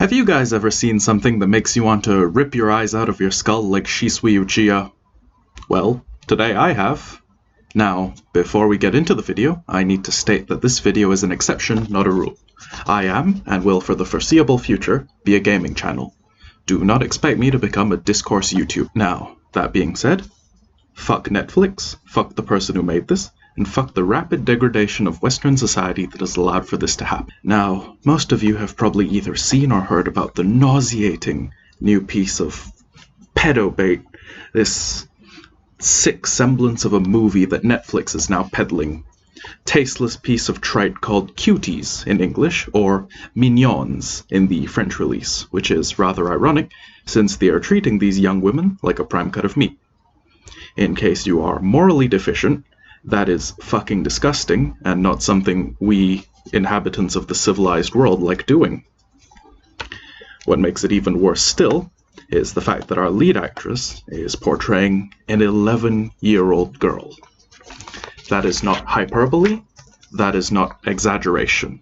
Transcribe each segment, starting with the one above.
Have you guys ever seen something that makes you want to rip your eyes out of your skull like Shisui Uchiha? Well, today I have. Now, before we get into the video, I need to state that this video is an exception, not a rule. I am, and will for the foreseeable future, be a gaming channel. Do not expect me to become a discourse YouTube. Now, that being said, fuck Netflix, fuck the person who made this, and fuck the rapid degradation of Western society that has allowed for this to happen. Now, most of you have probably either seen or heard about the nauseating new piece of pedo bait, this sick semblance of a movie that Netflix is now peddling. Tasteless piece of trite called Cuties in English, or Mignons in the French release, which is rather ironic since they are treating these young women like a prime cut of meat. In case you are morally deficient, that is fucking disgusting and not something we inhabitants of the civilized world like doing. What makes it even worse still is the fact that our lead actress is portraying an 11-year-old girl. That is not hyperbole, that is not exaggeration.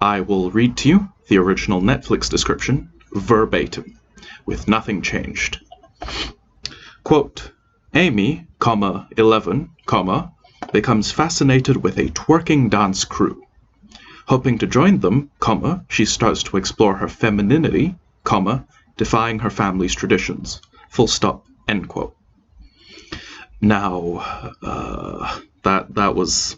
I will read to you the original Netflix description verbatim, with nothing changed. Quote, Amy, 11, becomes fascinated with a twerking dance crew. Hoping to join them, she starts to explore her femininity, defying her family's traditions. Full stop, end quote. Now, that was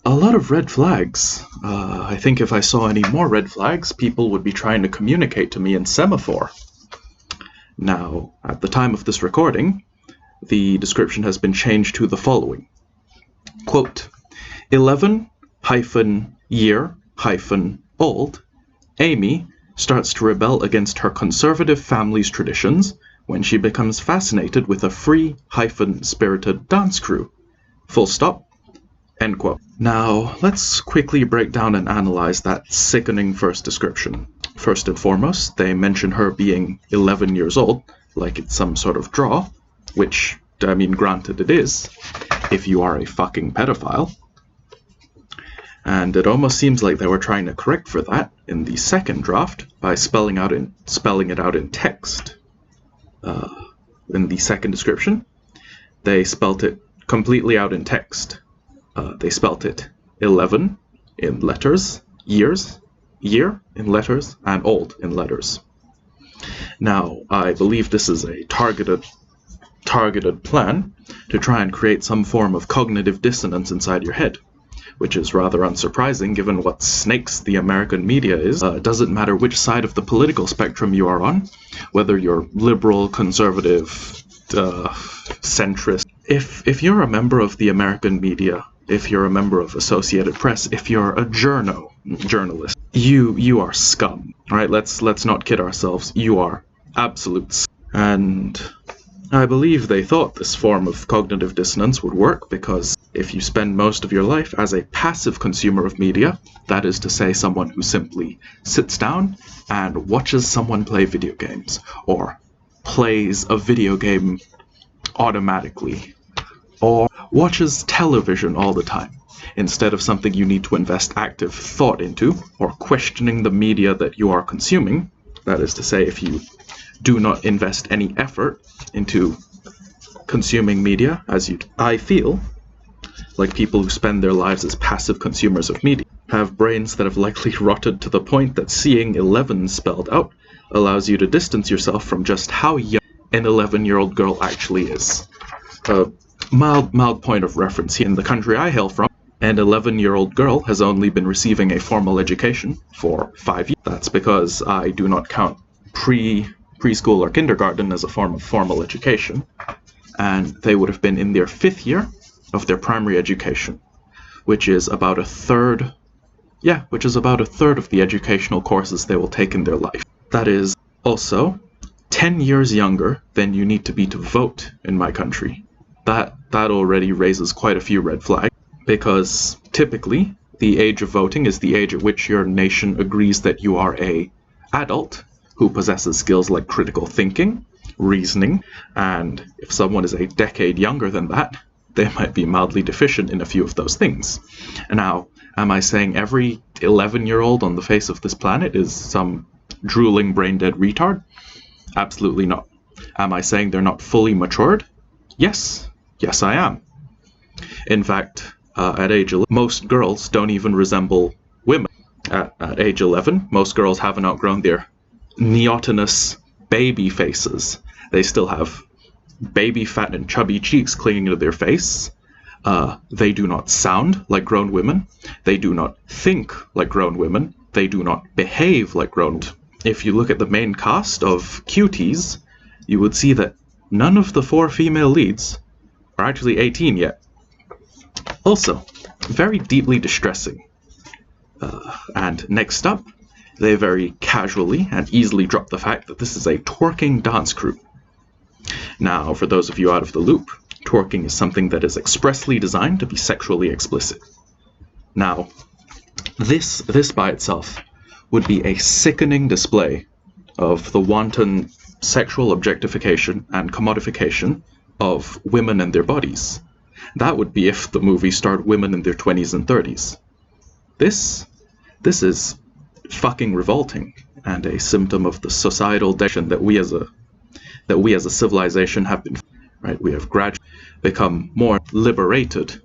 a lot of red flags. I think if I saw any more red flags, people would be trying to communicate to me in semaphore. Now, at the time of this recording, the description has been changed to the following. Quote, 11-year-old Amy starts to rebel against her conservative family's traditions when she becomes fascinated with a free-spirited dance crew. Full stop, end quote. Now, let's quickly break down and analyze that sickening first description. First and foremost, they mention her being 11 years old, like it's some sort of draw, which, I mean, granted it is, if you are a fucking pedophile. And it almost seems like they were trying to correct for that in the second draft by spelling it out in text. In the second description, they spelt it completely out in text. They spelt it 11 in letters, year in letters, and old in letters. Now, I believe this is a targeted plan to try and create some form of cognitive dissonance inside your head, which is rather unsurprising given what snakes the American media is. It doesn't matter which side of the political spectrum you are on, whether you're liberal, conservative, centrist. If you're a member of the American media, if you're a member of Associated Press, if you're a journalist, you are scum. All right, let's not kid ourselves. You are absolute scum. And I believe they thought this form of cognitive dissonance would work because if you spend most of your life as a passive consumer of media, that is to say someone who simply sits down and watches someone play video games, or plays a video game automatically, or watches television all the time, instead of something you need to invest active thought into, or questioning the media that you are consuming, that is to say if you do not invest any effort into consuming media, I feel like people who spend their lives as passive consumers of media have brains that have likely rotted to the point that seeing 11 spelled out allows you to distance yourself from just how young an 11-year-old girl actually is. A mild point of reference here. In the country I hail from, an 11-year-old girl has only been receiving a formal education for 5 years. That's because I do not count preschool or kindergarten as a form of formal education, and they would have been in their 5th year of their primary education, which is about a third of the educational courses they will take in their life. That is also 10 years younger than you need to be to vote in my country. That already raises quite a few red flags, because typically the age of voting is the age at which your nation agrees that you are an adult who possesses skills like critical thinking, reasoning, and if someone is a decade younger than that, they might be mildly deficient in a few of those things. And now, Am I saying every 11-year-old on the face of this planet is some drooling brain-dead retard? Absolutely not. Am I saying they're not fully matured? Yes. Yes, I am. In fact, at age 11, most girls don't even resemble women. At age 11, most girls haven't outgrown their neotenous baby faces. They still have baby fat and chubby cheeks clinging to their face. They do not sound like grown women. They do not think like grown women. They do not behave like grown. If you look at the main cast of Cuties, you would see that none of the 4 female leads are actually 18 yet. Also, very deeply distressing. And next up, they very casually and easily drop the fact that this is a twerking dance crew. Now, for those of you out of the loop, twerking is something that is expressly designed to be sexually explicit. Now, this by itself would be a sickening display of the wanton sexual objectification and commodification of women and their bodies. That would be if the movie starred women in their 20s and 30s. This is fucking revolting and a symptom of the societal degradation that we as a civilization have been. Right, we have gradually become more liberated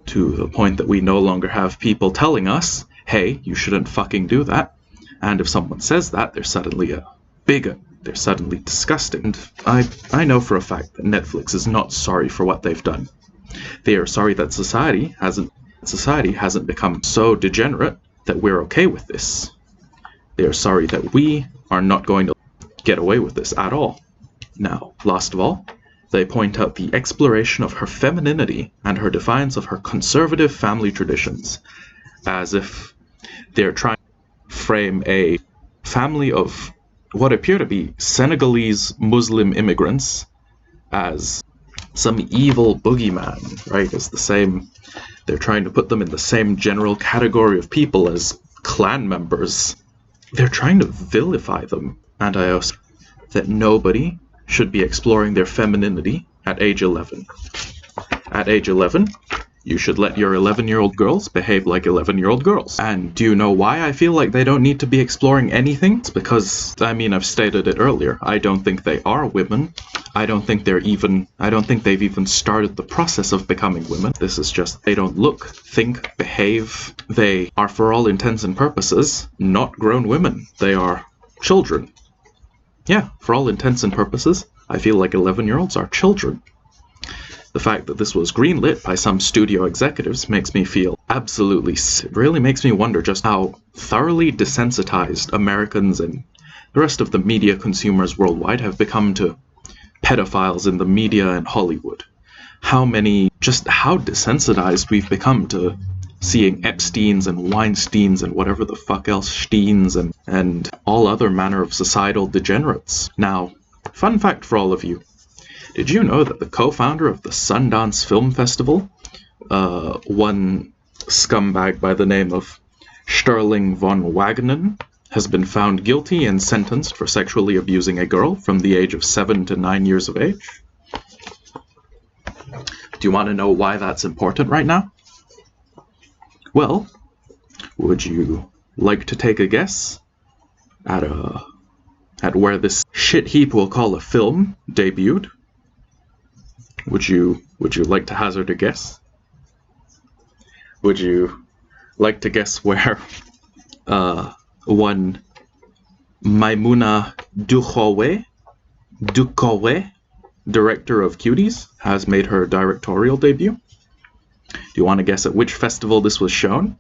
to the point that we no longer have people telling us, hey, you shouldn't fucking do that. And if someone says that, they're suddenly a bigot. They're suddenly disgusting. And I know for a fact that Netflix is not sorry for what they've done. They are sorry that society hasn't become so degenerate that we're okay with this. They are sorry that we are not going to get away with this at all. Now, last of all, they point out the exploration of her femininity and her defiance of her conservative family traditions, as if they're trying to frame a family of what appear to be Senegalese Muslim immigrants as some evil boogeyman, right? As the same, they're trying to put them in the same general category of people as clan members. They're trying to vilify them, and I also that nobody should be exploring their femininity at age 11. At age 11, you should let your 11-year-old girls behave like 11-year-old girls. And do you know why I feel like they don't need to be exploring anything? It's because, I've stated it earlier, I don't think they are women. I don't think they've even started the process of becoming women. This is just, they don't look, think, behave. They are, for all intents and purposes, not grown women. They are children. Yeah, for all intents and purposes, I feel like 11-year-olds are children. The fact that this was greenlit by some studio executives makes me feel absolutely... It really makes me wonder just how thoroughly desensitized Americans and the rest of the media consumers worldwide have become to pedophiles in the media and Hollywood. How desensitized we've become to seeing Epsteins and Weinsteins and whatever the fuck else Steins and all other manner of societal degenerates. Now, fun fact for all of you. Did you know that the co-founder of the Sundance Film Festival, one scumbag by the name of Sterling von Wagenen, has been found guilty and sentenced for sexually abusing a girl from the age of 7 to 9 years of age? Do you want to know why that's important right now? Well, would you like to take a guess at where this shit heap we'll call a film debuted? Would you like to hazard a guess? Would you like to guess where one Maimouna Dukhoué, director of Cuties, has made her directorial debut? Do you want to guess at which festival this was shown?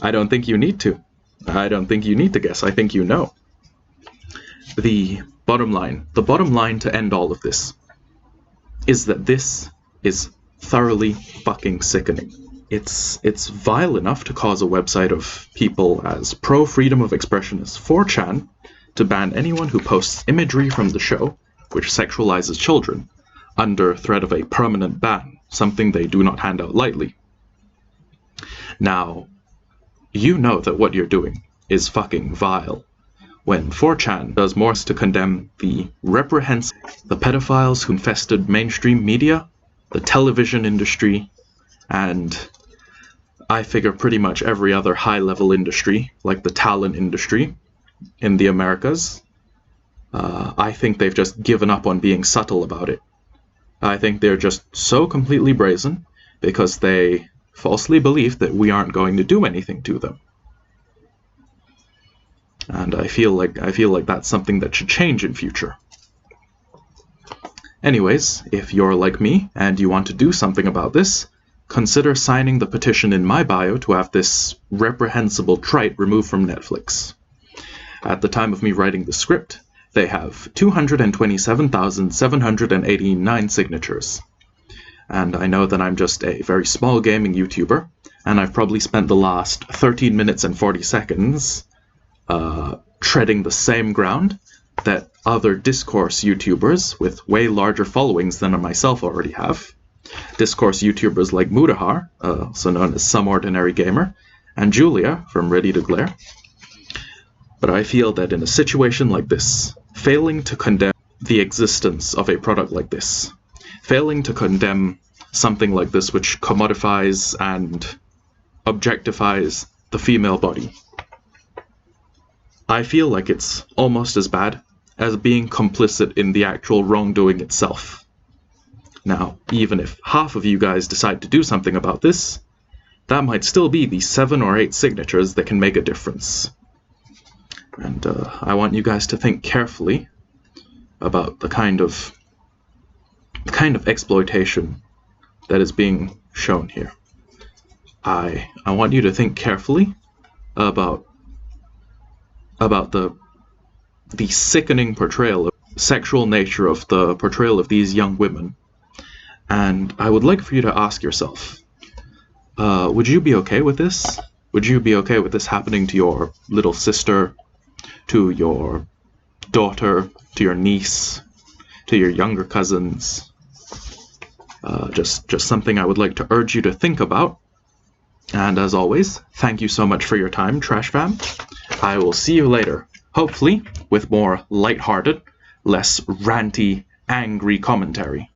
I don't think you need to. I don't think you need to guess. I think you know. The bottom line to end all of this is that this is thoroughly fucking sickening. It's vile enough to cause a website of people as pro-freedom of expression as 4chan to ban anyone who posts imagery from the show which sexualizes children under threat of a permanent ban, something they do not hand out lightly. Now, you know that what you're doing is fucking vile. When 4chan does more to condemn the pedophiles who infested mainstream media, the television industry, and I figure pretty much every other high-level industry, like the talent industry in the Americas, I think they've just given up on being subtle about it. I think they're just so completely brazen because they falsely believe that we aren't going to do anything to them. And I feel like that's something that should change in future. Anyways, if you're like me and you want to do something about this, consider signing the petition in my bio to have this reprehensible trite removed from Netflix. At the time of me writing the script, they have 227,789 signatures. And I know that I'm just a very small gaming YouTuber, and I've probably spent the last 13 minutes and 40 seconds treading the same ground that other discourse YouTubers with way larger followings than myself already have. Discourse YouTubers like Mudahar, also known as Some Ordinary Gamer, and Julia from Ready to Glare. But I feel that in a situation like this, failing to condemn the existence of a product like this, failing to condemn something like this which commodifies and objectifies the female body, I feel like it's almost as bad as being complicit in the actual wrongdoing itself. Now, even if half of you guys decide to do something about this, that might still be the 7 or 8 signatures that can make a difference. And I want you guys to think carefully about the kind of exploitation that is being shown here. I want you to think carefully about the sickening portrayal of sexual nature of the portrayal of these young women. And I would like for you to ask yourself, would you be okay with this? Would you be okay with this happening to your little sister, to your daughter, to your niece, to your younger cousins? Just something I would like to urge you to think about. And as always, thank you so much for your time, Trash Fam. I will see you later, hopefully with more lighthearted, less ranty, angry commentary.